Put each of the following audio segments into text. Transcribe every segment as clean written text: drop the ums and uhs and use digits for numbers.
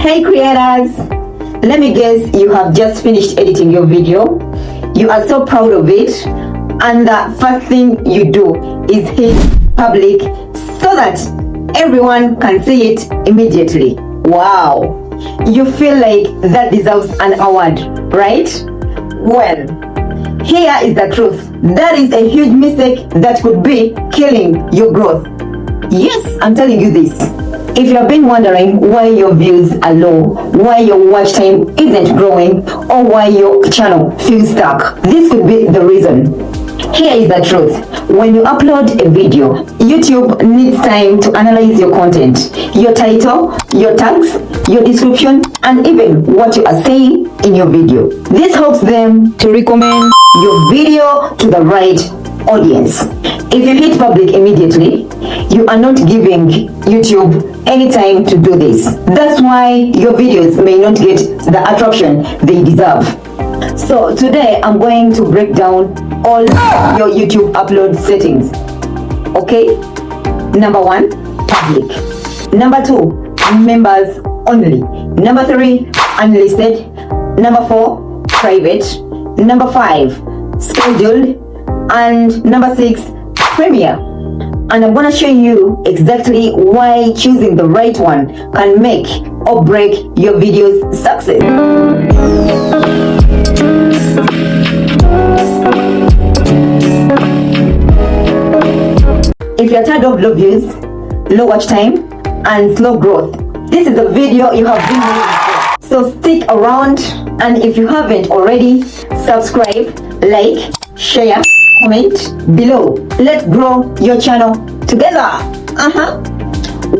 Hey creators, let me guess you have just finished editing your video. You are so proud of it, and the first thing you do is hit public so that everyone can see it immediately. Wow, you feel like that deserves an award, right? Well, here is the truth. That is a huge mistake that could be killing your growth. Yes, I'm telling you this. If you have been wondering why your views are low, why your watch time isn't growing, or why your channel feels stuck, this could be the reason. Here is the truth. When you upload a video, YouTube needs time to analyze your content, your title, your tags, your description, and even what you are saying in your video. This helps them to recommend your video to the right audience. If you hit public immediately, you are not giving YouTube any time to do this. That's why your videos may not get the attraction they deserve. So today I'm going to break down all your YouTube upload settings. Okay? Number 1, public. Number 2, members only. Number 3, unlisted. Number 4, private. Number 5, scheduled. And number 6, premier. And I'm gonna show you exactly why choosing the right one can make or break your video's success. If you're tired of low views, low watch time, and slow growth, this is the video you have been waiting for. So stick around, and if you haven't already, subscribe, like, share, comment below. Let's grow your channel together.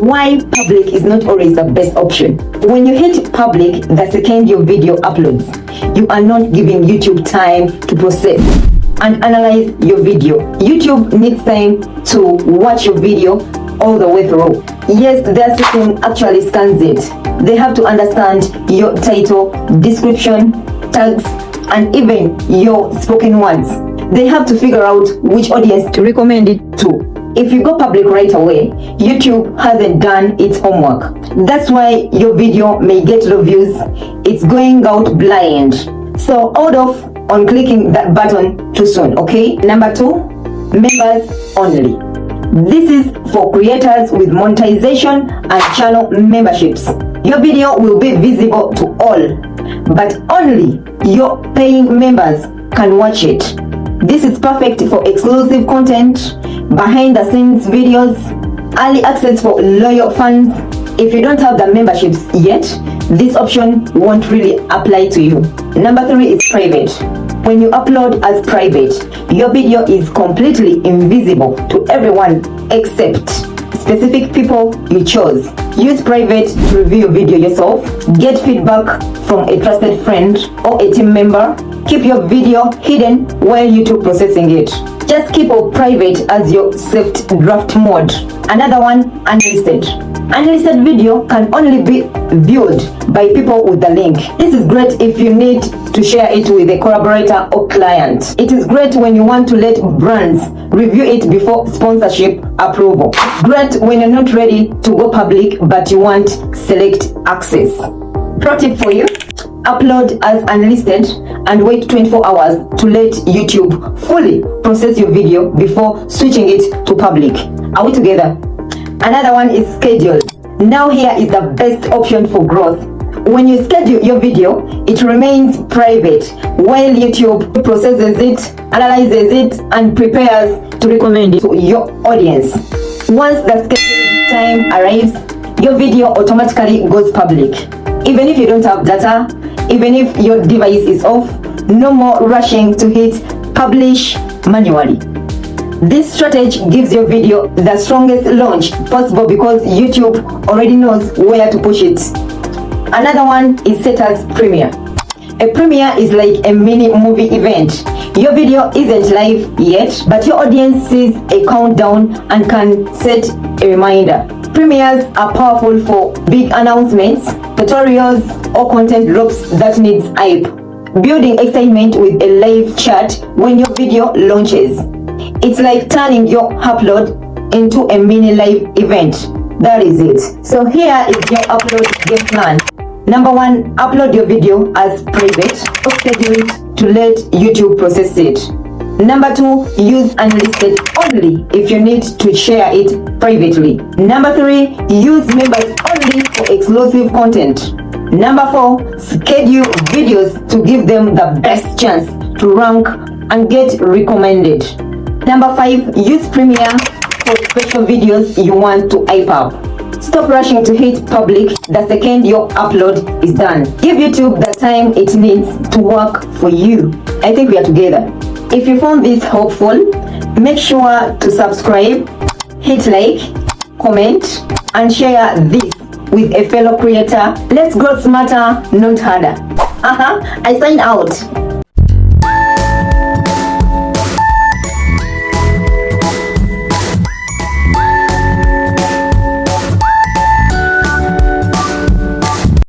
Why public is not always the best option. When you hit public the second your video uploads, you are not giving YouTube time to process and analyze your video. YouTube needs time to watch your video all the way through. Yes, their system actually scans it. They have to understand your title, description, tags, and even your spoken words. They have to figure out which audience to recommend it to. If you go public right away, YouTube hasn't done its homework. That's why your video may get low views. It's going out blind. So hold off on clicking that button too soon, okay? Number 2, members only. This is for creators with monetization and channel memberships. Your video will be visible to all, but only your paying members can watch it. This is perfect for exclusive content, behind the scenes videos, early access for loyal fans. If you don't have the memberships yet, this option won't really apply to you. Number 3 is private. When you upload as private, your video is completely invisible to everyone except specific people you chose. Use private to review your video yourself, get feedback from a trusted friend or a team member. Keep your video hidden while YouTube processing it. Just keep it private as your saved draft mode. Another one, unlisted. Unlisted video can only be viewed by people with the link. This is great if you need to share it with a collaborator or client. It is great when you want to let brands review it before sponsorship approval. Great when you're not ready to go public but you want select access. Pro tip for you: upload as unlisted and wait 24 hours to let YouTube fully process your video before switching it to public. Are we together? Another one is scheduled. Now here is the best option for growth. When you schedule your video, it remains private while YouTube processes it, analyzes it, and prepares to recommend it to your audience. Once the scheduled time arrives, your video automatically goes public. Even if you don't have data, even if your device is off, no more rushing to hit publish manually. This strategy gives your video the strongest launch possible because YouTube already knows where to push it. Another one is set as premiere. A premiere is like a mini movie event. Your video isn't live yet, but your audience sees a countdown and can set a reminder. Premieres are powerful for big announcements, tutorials, or content drops that needs hype. Building excitement with a live chat when your video launches. It's like turning your upload into a mini live event. That is it. So here is your upload game plan. Number 1, upload your video as private or schedule it to let YouTube process it. Number 2, use unlisted only if you need to share it privately. Number 3, use members only for exclusive content. Number 4, schedule videos to give them the best chance to rank and get recommended. Number 5, use Premiere for special videos you want to hype up. Stop rushing to hit public the second your upload is done. Give YouTube the time it needs to work for you. I think we are together. If you found this helpful, make sure to subscribe, hit like, comment, and share this with a fellow creator. Let's grow smarter, not harder. I sign out.